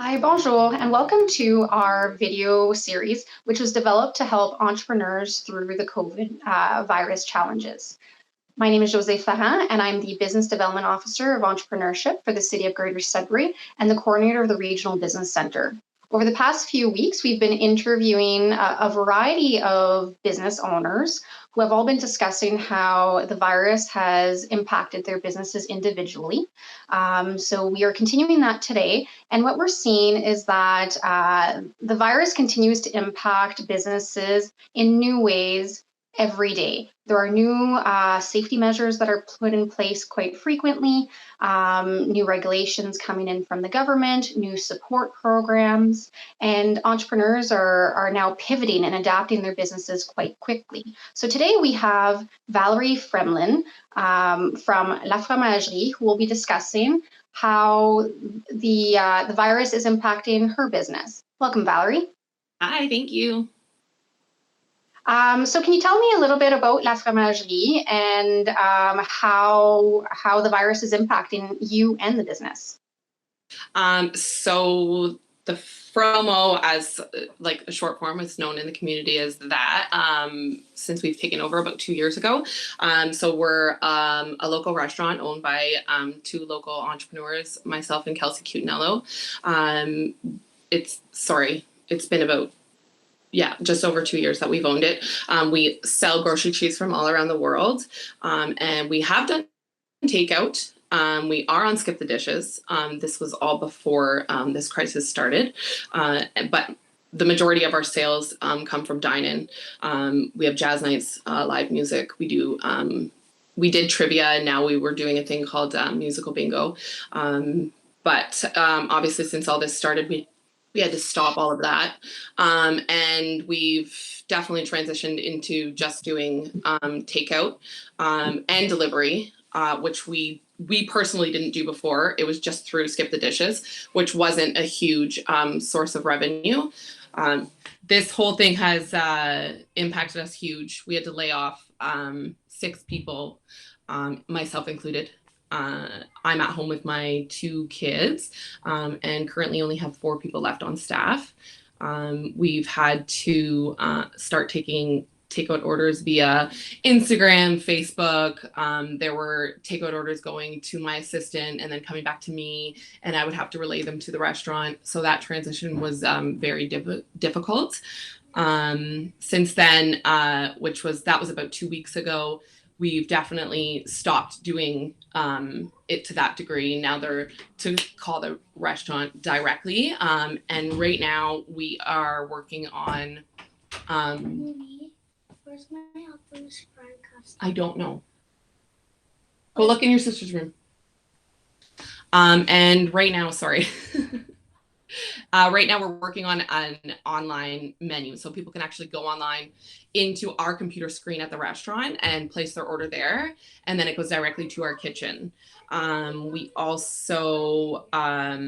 Hi, bonjour, and welcome to our video series, which was developed to help entrepreneurs through the COVID virus challenges. My name is José Ferrand, and I'm the Business Development Officer of Entrepreneurship for the City of Greater Sudbury and the coordinator of the Regional Business Center. Over the past few weeks, we've been interviewing a variety of business owners who have all been discussing how the virus has impacted their businesses individually. So we are continuing that today. And what we're seeing is that the virus continues to impact businesses in new ways every day. There are new safety measures that are put in place quite frequently, new regulations coming in from the government, new support programs, and entrepreneurs are now pivoting and adapting their businesses quite quickly. So today we have Valerie Fremlin from La Fromagerie, who will be discussing how the virus is impacting her business. Welcome, Valerie. Hi, thank you. So can you tell me a little bit about La Fromagerie and how the virus is impacting you and the business? So the Fromo, as like a short form, is known in the community as that. Since we've taken over about 2 years ago, so we're a local restaurant owned by two local entrepreneurs, myself and Kelsey Cutinello. It's been about just over 2 years that we've owned it. We sell grocery cheese from all around the world, and we have done takeout. We are on Skip the Dishes. This was all before this crisis started, but the majority of our sales come from dine-in. We have jazz nights, live music. We did trivia, and now we were doing a thing called musical bingo. But obviously, since all this started, we had to stop all of that. And we've definitely transitioned into just doing takeout and delivery, which we personally didn't do before. It was just through Skip the Dishes, which wasn't a huge source of revenue. This whole thing has impacted us huge. We had to lay off 6 people, myself included. I'm at home with my 2 kids, and currently only have 4 people left on staff. We've had to start taking takeout orders via Instagram, Facebook. There were takeout orders going to my assistant and then coming back to me, and I would have to relay them to the restaurant. So that transition was very difficult. Since then, that was about 2 weeks ago, we've definitely stopped doing it to that degree. Now they're to call the restaurant directly. And right now we are working on. Where's my Optimus Prime costume? I don't know. Go look in your sister's room. And right now, sorry. Right now, we're working on an online menu, so people can actually go online into our computer screen at the restaurant and place their order there, and then it goes directly to our kitchen. We also are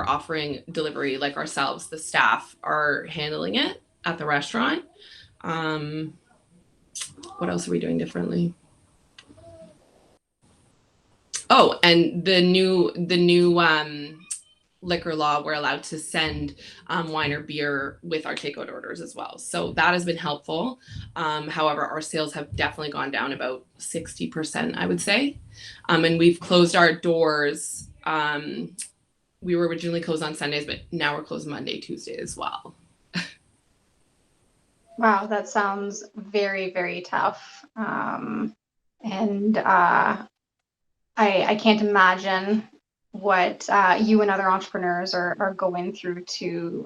offering delivery, like ourselves. The staff are handling it at the restaurant. What else are we doing differently? Oh, and the new liquor law, we're allowed to send wine or beer with our takeout orders as well. So that has been helpful. However, our sales have definitely gone down about 60%, I would say. And we've closed our doors. We were originally closed on Sundays, but now we're closed Monday, Tuesday as well. Wow, that sounds very, very tough. And I can't imagine what you and other entrepreneurs are going through to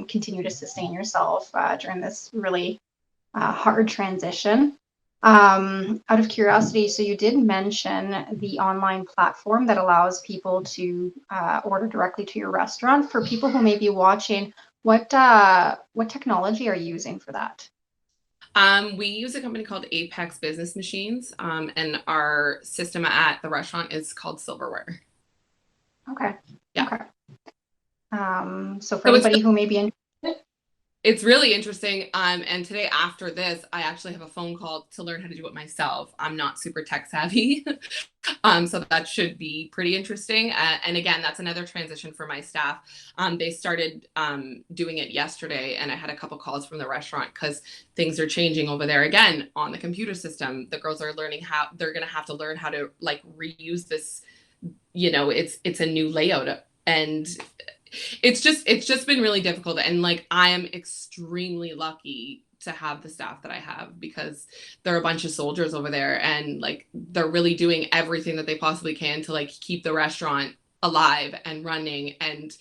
continue to sustain yourself during this really hard transition. Out of curiosity, so you did mention the online platform that allows people to order directly to your restaurant. For people who may be watching, what technology are you using for that? We use a company called Apex Business Machines, and our system at the restaurant is called Silverware. Okay. Yeah. Okay. So for anybody who may be interested. It's really interesting. And today after this, I actually have a phone call to learn how to do it myself. I'm not super tech savvy. So that should be pretty interesting. And again, that's another transition for my staff. They started doing it yesterday, and I had a couple calls from the restaurant because things are changing over there again on the computer system. The girls are learning how they're going to have to learn how to like reuse this. It's a new layout, and it's just been really difficult. And like I am extremely lucky to have the staff that I have because they're a bunch of soldiers over there, and like they're really doing everything that they possibly can to like keep the restaurant alive and running, and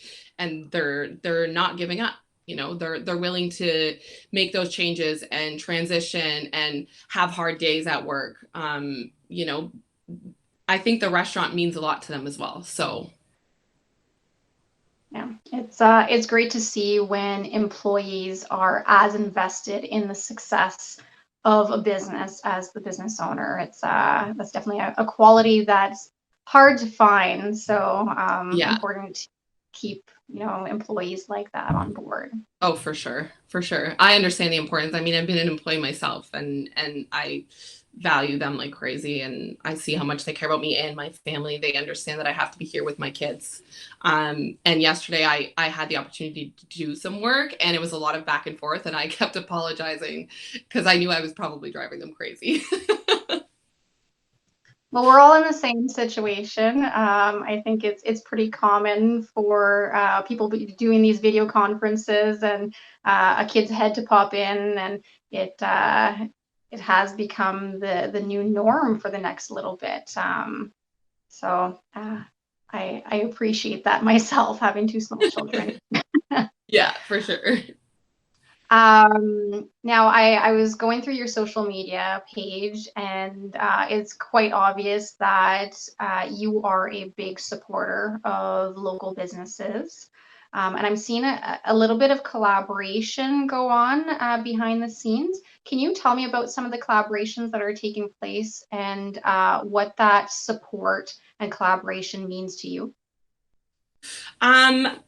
they're not giving up. They're willing to make those changes and transition and have hard days at work. I think the restaurant means a lot to them as well. So Yeah, it's great to see when employees are as invested in the success of a business as the business owner. That's definitely a quality that's hard to find. So yeah. important to keep employees like that on board. Oh, for sure. For sure. I understand the importance. I mean, I've been an employee myself, and I value them like crazy, and I see how much they care about me and my family. They understand that I have to be here with my kids. And yesterday I had the opportunity to do some work, and it was a lot of back and forth, and I kept apologizing because I knew I was probably driving them crazy. Well, we're all in the same situation. I think it's pretty common for people doing these video conferences and a kid's head to pop in, and it has become the new norm for the next little bit. So I appreciate that myself, having two small children. Yeah, for sure. Now I was going through your social media page, and it's quite obvious that you are a big supporter of local businesses. And I'm seeing a little bit of collaboration go on behind the scenes. Can you tell me about some of the collaborations that are taking place and what that support and collaboration means to you? Um,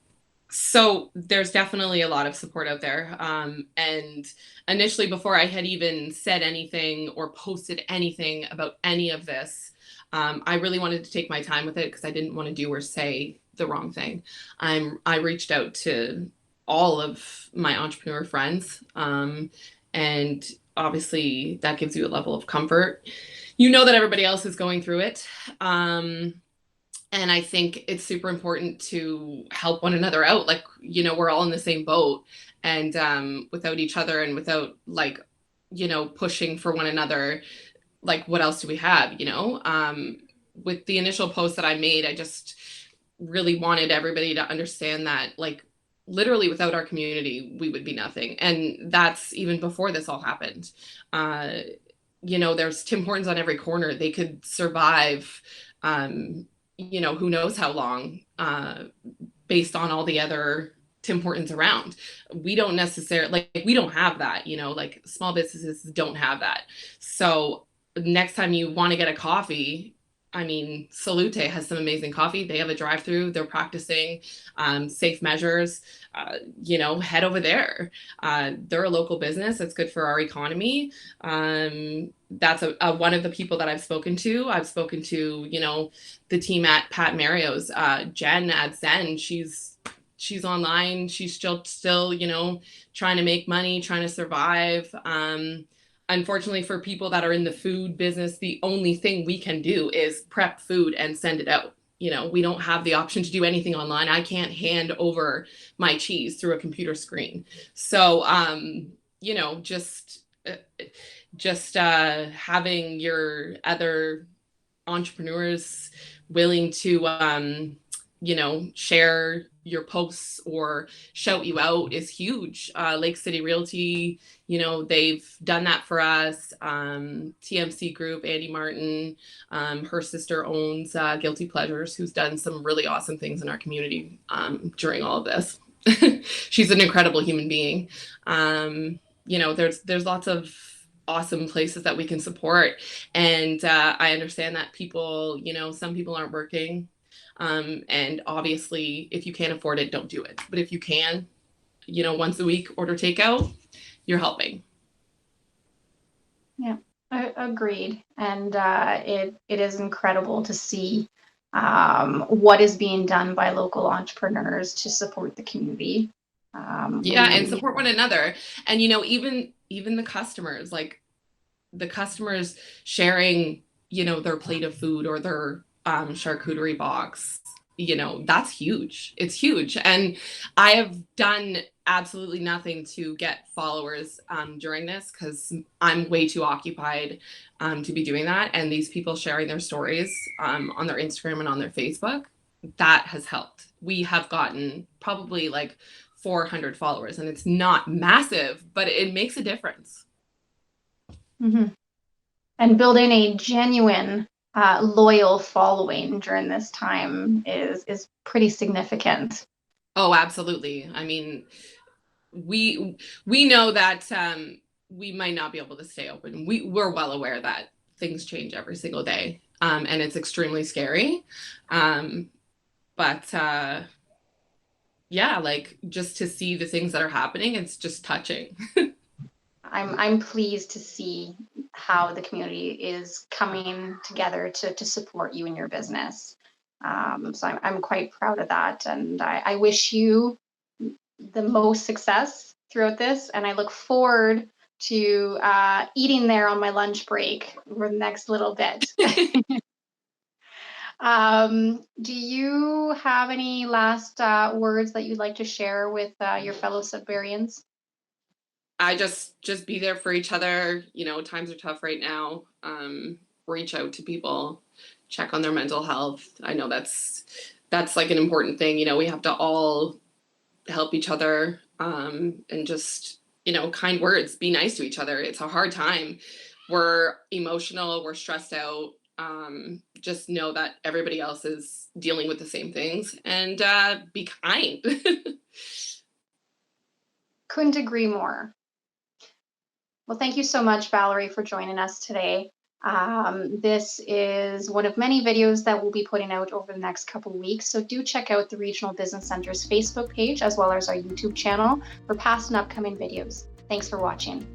So there's definitely a lot of support out there. And initially, before I had even said anything or posted anything about any of this, I really wanted to take my time with it because I didn't want to do or say the wrong thing. I reached out to all of my entrepreneur friends, and obviously that gives you a level of comfort. You know that everybody else is going through it. And I think it's super important to help one another out. Like, we're all in the same boat, and without each other and without like, pushing for one another, like, what else do we have? With the initial post that I made, I just really wanted everybody to understand that, like, literally without our community, we would be nothing. And that's even before this all happened. Uh, there's Tim Hortons on every corner. They could survive. Who knows how long, based on all the other Tim Hortons around. We don't necessarily like we don't have that, like small businesses don't have that. So next time you want to get a coffee, I mean, Salute has some amazing coffee. They have a drive-through. They're practicing safe measures. Head over there. They're a local business. It's good for our economy. That's one of the people that I've spoken to. I've spoken to, the team at Pat Mario's, Jen at Zen. She's online. She's still, trying to make money, trying to survive. Unfortunately, for people that are in the food business, the only thing we can do is prep food and send it out. We don't have the option to do anything online. I can't hand over my cheese through a computer screen. So, just having your other entrepreneurs willing to share your posts or shout you out is huge. Lake City Realty, they've done that for us. TMC Group, Andy Martin, her sister owns Guilty Pleasures, who's done some really awesome things in our community during all of this. She's an incredible human being. There's lots of awesome places that we can support. And I understand that people, some people aren't working. And obviously, if you can't afford it, don't do it. But if you can, once a week order takeout, you're helping. Yeah, agreed. And it is incredible to see what is being done by local entrepreneurs to support the community. Yeah, and support one another. And even the customers, like the customers sharing, their plate of food or their charcuterie box, that's huge. It's huge. And I have done absolutely nothing to get followers during this because I'm way too occupied to be doing that. And these people sharing their stories on their Instagram and on their Facebook, that has helped. We have gotten probably like 400 followers, and it's not massive, but it makes a difference. Mm-hmm. And building a genuine, loyal following during this time is pretty significant. Oh, absolutely. I mean, we know that we might not be able to stay open. We're well aware that things change every single day, and it's extremely scary. But yeah, like just to see the things that are happening, it's just touching. I'm pleased to see how the community is coming together to support you in your business. So I'm quite proud of that, and I wish you the most success throughout this, and I look forward to eating there on my lunch break for the next little bit. Do you have any last words that you'd like to share with your fellow Sudburyans? I just be there for each other. Times are tough right now. Reach out to people, check on their mental health. I know that's like an important thing. We have to all help each other, and just kind words. Be nice to each other. It's a hard time. We're emotional. We're stressed out. Just know that everybody else is dealing with the same things, and be kind. Couldn't agree more. Well, thank you so much, Valerie, for joining us today. This is one of many videos that we'll be putting out over the next couple of weeks. So do check out the Regional Business Center's Facebook page as well as our YouTube channel for past and upcoming videos. Thanks for watching.